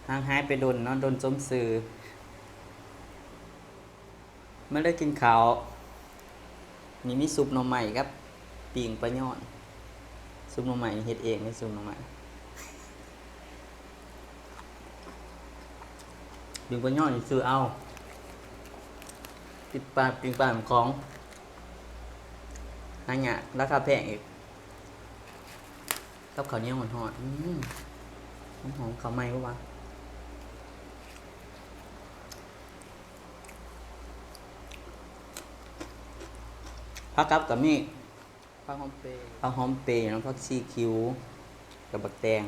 ห่างหายไปโดนเนาะโดนจมสื่อไม่ได้กินข้าวนี่มีซุปหน่อไม้ครับปิ่งปลาย่อนซุปหน่อไม้เฮ็ดเองนี่ซุปหน่อไม้ปิ่งปลาย่อนนี่ซื้อเอาปิดปลาปิ่งปลาของหายากราคาแพงอีกกับข้าวเหนียวหอนๆหอมข้าวไหม้ปะวะผักกับมีผักหอมเปรย์ผักหอมเปรย์น้ำผักชีคิ้วกับบักแตง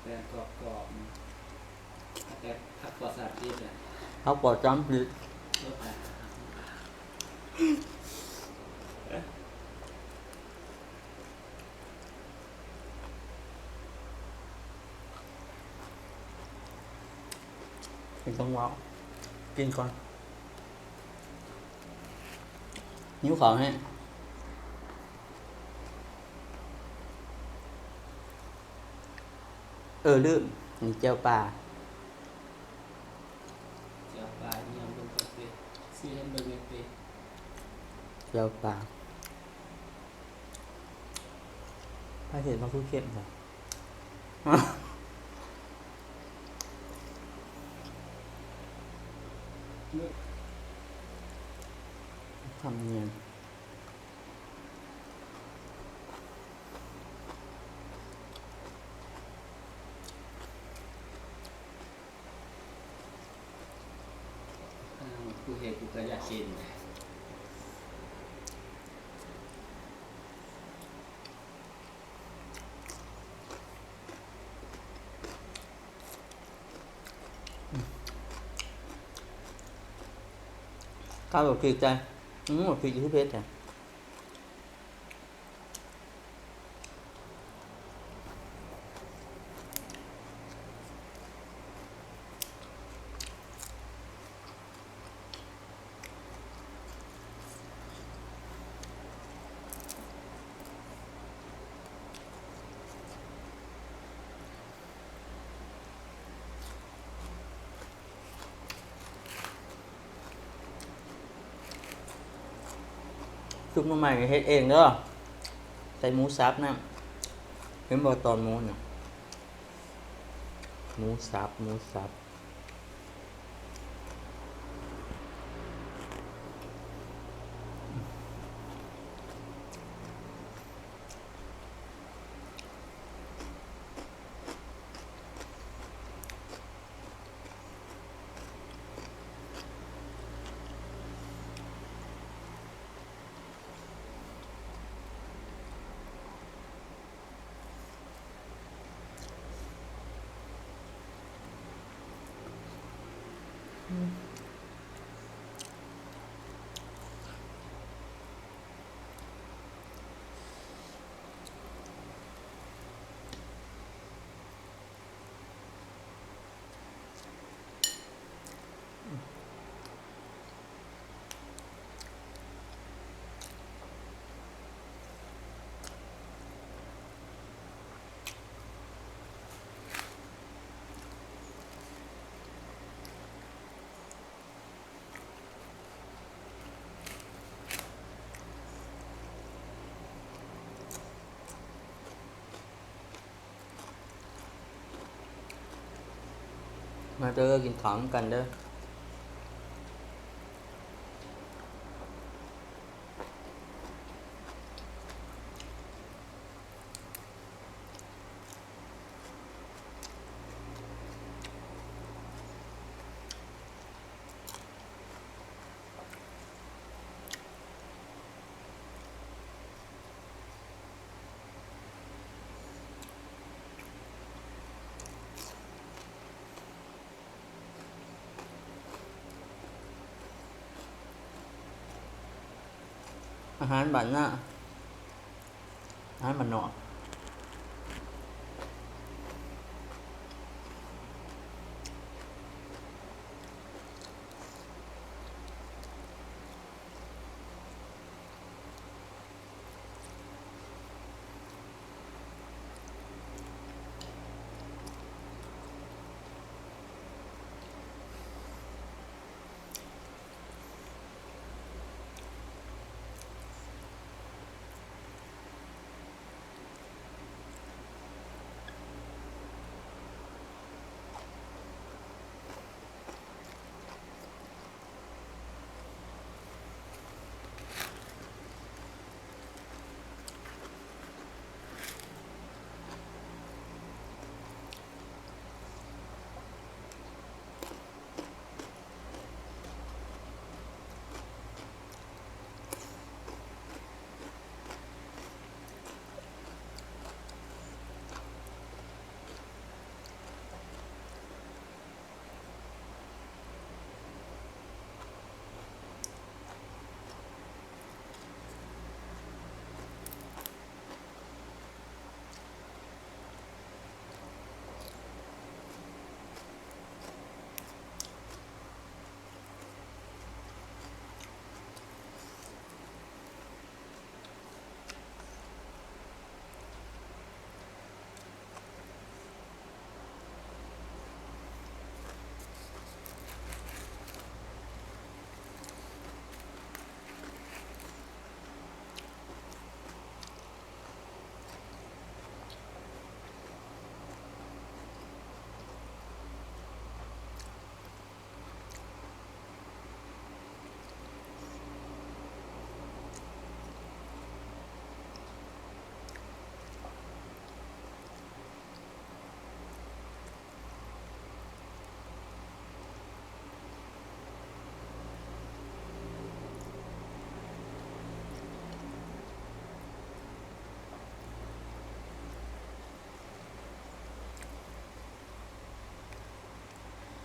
แตงกรอบๆแต่ผักปลอดสารพิษอ่ะผักปอดจ้อมพริกรสอะไรเป็นต้องว้าวกินก่อนนิ้วขอให้ลืมนี่เจียวปลาเจียวปลาเยี่ยมบนกาแฟซีเห็นเบอร์เกอร์ เจียวปลาถ้าเห็นมันคือเค็มจ้ะทำเนียนกูเห็นกูก็อยากกินข้าวแบบพริกจ้ะแบบพริกอยู่ที่เพชรจ้ะซุปหน่อไม้เฮ็ดเองเด้อใส่หมูสับนะเห็นบอกตอนหมูเนี่ยหมูสับมาเด้อกินของกันเด้ออาหารบ้านน่ะอาหารบ้านนอก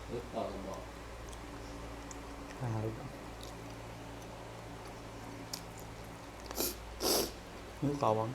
หรือต่อกับบอก ขาวนึกเปล่าบ้าง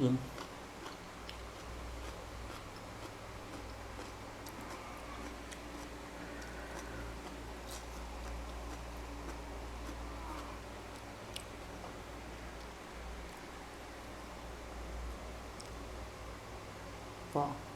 อิ่มพอ